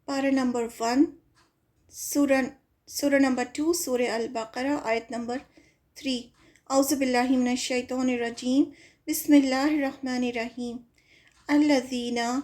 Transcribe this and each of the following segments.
Para number 1, Surah number 2, Surah Al-Baqarah, ayat number 3. Auzu billahi minash shaitonir rajim. Bismillahir rahmanir rahim. Allazina,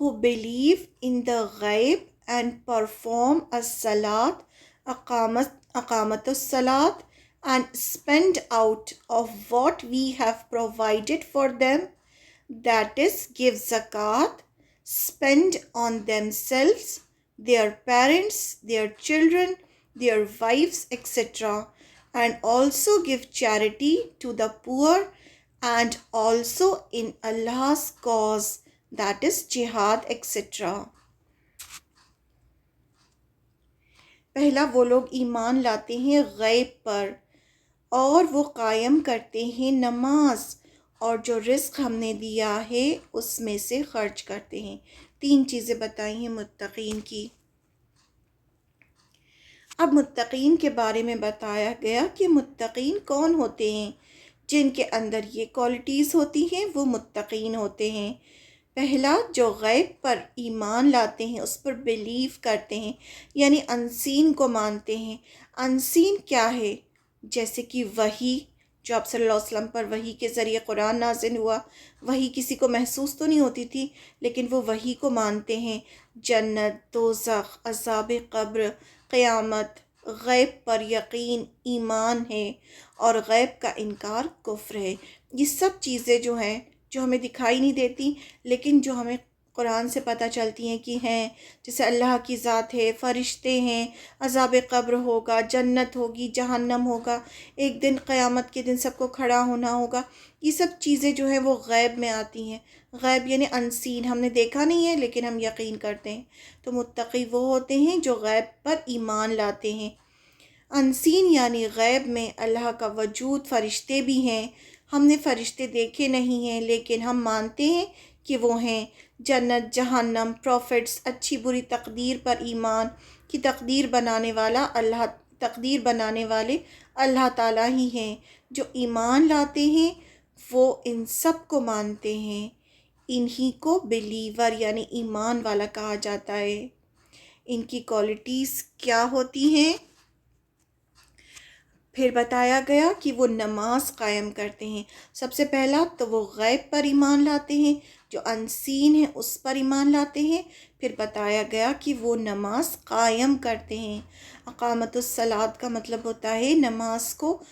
Who believe in the ghaib and perform as-salat, aqamatus-salat, and spend out of what we have provided for them, that is, give zakat, spend on themselves, their parents, their children, their wives, etc., and also give charity to the poor, and also in Allah's cause, that is jihad, etc. پہلا وہ لوگ ایمان لاتے ہیں غیب پر اور وہ قائم کرتے ہیں نماز اور جو رزق ہم نے دیا ہے اس میں سے خرچ کرتے ہیں۔ 3 چیزیں بتائی ہیں متقین کی۔ اب متقین کے بارے میں بتایا گیا کہ متقین کون ہوتے ہیں۔ جن کے اندر یہ کوالٹیز ہوتی ہیں وہ متقین ہوتے ہیں۔ پہلا، جو غیب پر ایمان لاتے ہیں، اس پر بلیو کرتے ہیں، یعنی انسین کو مانتے ہیں۔ انسین کیا ہے؟ جیسے کہ وحی، جو آپ صلی اللہ علیہ وسلم پر وحی کے ذریعے قرآن نازل ہوا، وحی کسی کو محسوس تو نہیں ہوتی تھی لیکن وہ وحی کو مانتے ہیں۔ جنت، دوزخ، عذاب قبر، قیامت، غیب پر یقین ایمان ہے اور غیب کا انکار کفر ہے۔ یہ سب چیزیں جو ہیں جو ہمیں دکھائی نہیں دیتی لیکن جو ہمیں قرآن سے پتہ چلتی ہیں کہ ہیں، جیسے اللہ کی ذات ہے، فرشتے ہیں، عذاب قبر ہوگا، جنت ہوگی، جہنم ہوگا، ایک دن قیامت کے دن سب کو کھڑا ہونا ہوگا۔ یہ سب چیزیں جو ہیں وہ غیب میں آتی ہیں۔ غیب یعنی انسین، ہم نے دیکھا نہیں ہے لیکن ہم یقین کرتے ہیں۔ تو متقی وہ ہوتے ہیں جو غیب پر ایمان لاتے ہیں۔ انسین یعنی غیب میں اللہ کا وجود، فرشتے بھی ہیں۔ ہم نے فرشتے دیکھے نہیں ہیں لیکن ہم مانتے ہیں کہ وہ ہیں۔ جنت، جہنم، پروفٹس، اچھی بری تقدیر پر ایمان کی تقدیر بنانے والے اللہ تعالیٰ ہی ہیں۔ جو ایمان لاتے ہیں وہ ان سب کو مانتے ہیں۔ انہی کو بلیور یعنی ایمان والا کہا جاتا ہے۔ ان کی کوالٹیز کیا ہوتی ہیں؟ پھر بتایا گیا کہ وہ نماز قائم کرتے ہیں۔ سب سے پہلا تو وہ غیب پر ایمان لاتے ہیں، جو انسین ہے اس پر ایمان لاتے ہیں۔ پھر بتایا گیا کہ وہ نماز قائم کرتے ہیں۔ اقامت الصلاۃ کا مطلب ہوتا ہے نماز کو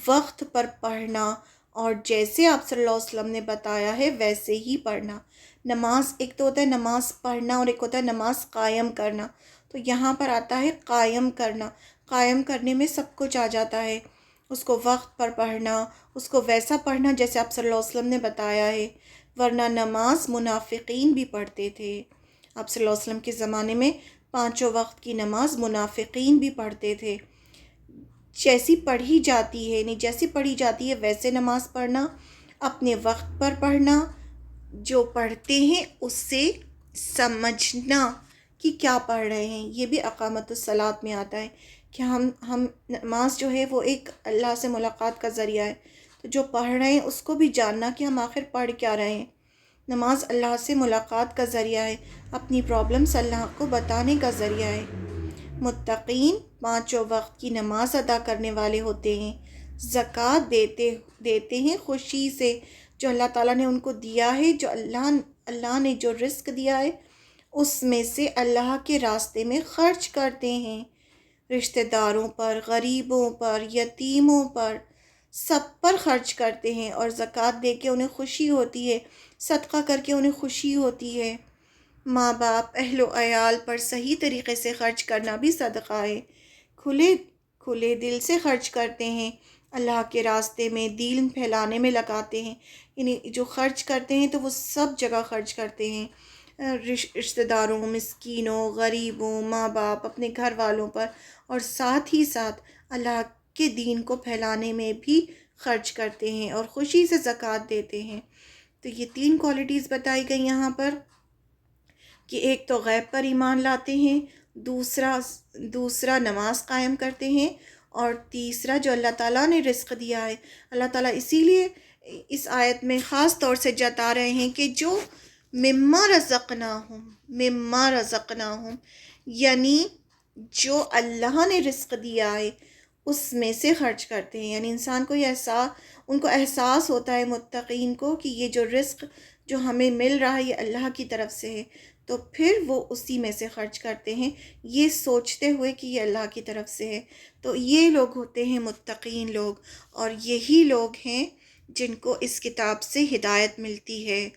وقت پر پڑھنا، اور جیسے آپ صلی اللہ علیہ وسلم نے بتایا ہے ویسے ہی پڑھنا۔ نماز ایک تو ہوتا ہے نماز پڑھنا اور ایک ہوتا ہے نماز قائم کرنا۔ تو یہاں پر آتا ہے قائم کرنا۔ قائم کرنے میں سب کچھ آ جاتا ہے، اس کو وقت پر پڑھنا، اس کو ویسا پڑھنا جیسے آپ صلی اللہ علیہ وسلم نے بتایا ہے، ورنہ نماز منافقین بھی پڑھتے تھے۔ آپ صلی اللہ علیہ وسلم کے زمانے میں 5 وقت کی نماز منافقین بھی پڑھتے تھے۔ جیسی پڑھی جاتی ہے، نہیں جیسی پڑھی جاتی ہے ویسے نماز پڑھنا، اپنے وقت پر پڑھنا، جو پڑھتے ہیں اس سے سمجھنا کہ کیا پڑھ رہے ہیں۔ یہ بھی اقامت الصلاۃ میں آتا ہے کہ ہم نماز جو ہے وہ ایک اللہ سے ملاقات کا ذریعہ ہے۔ تو جو پڑھ رہے ہیں اس کو بھی جاننا کہ ہم آخر پڑھ کیا رہے ہیں۔ نماز اللہ سے ملاقات کا ذریعہ ہے، اپنی پرابلمس اللہ کو بتانے کا ذریعہ ہے۔ متقین پانچوں وقت کی نماز ادا کرنے والے ہوتے ہیں، زکوٰۃ دیتے ہیں خوشی سے، جو اللہ تعالیٰ نے ان کو دیا ہے، جو اللہ نے جو رزق دیا ہے اس میں سے اللہ کے راستے میں خرچ کرتے ہیں، رشتہ داروں پر، غریبوں پر، یتیموں پر، سب پر خرچ کرتے ہیں، اور زکوٰۃ دے کے انہیں خوشی ہوتی ہے، صدقہ کر کے انہیں خوشی ہوتی ہے۔ ماں باپ، اہل و عیال پر صحیح طریقے سے خرچ کرنا بھی صدقہ ہے، کھلے دل سے خرچ کرتے ہیں، اللہ کے راستے میں دین پھیلانے میں لگاتے ہیں، یعنی جو خرچ کرتے ہیں تو وہ سب جگہ خرچ کرتے ہیں، رشتہ داروں، مسکینوں، غریبوں، ماں باپ، اپنے گھر والوں پر، اور ساتھ ہی ساتھ اللہ کے دین کو پھیلانے میں بھی خرچ کرتے ہیں اور خوشی سے زکوٰۃ دیتے ہیں۔ تو یہ 3 کوالٹیز بتائی گئی یہاں پر، کہ ایک تو غیب پر ایمان لاتے ہیں، دوسرا نماز قائم کرتے ہیں، اور تیسرا جو اللہ تعالیٰ نے رزق دیا ہے، اللہ تعالیٰ اسی لیے اس آیت میں خاص طور سے جتا رہے ہیں کہ جو مما رزقناہم، یعنی جو اللہ نے رزق دیا ہے اس میں سے خرچ کرتے ہیں، یعنی انسان کو ان کو احساس ہوتا ہے، متقین کو، کہ یہ جو رزق جو ہمیں مل رہا ہے یہ اللہ کی طرف سے ہے، تو پھر وہ اسی میں سے خرچ کرتے ہیں، یہ سوچتے ہوئے کہ یہ اللہ کی طرف سے ہے۔ تو یہ لوگ ہوتے ہیں متقین لوگ، اور یہی لوگ ہیں جن کو اس کتاب سے ہدایت ملتی ہے۔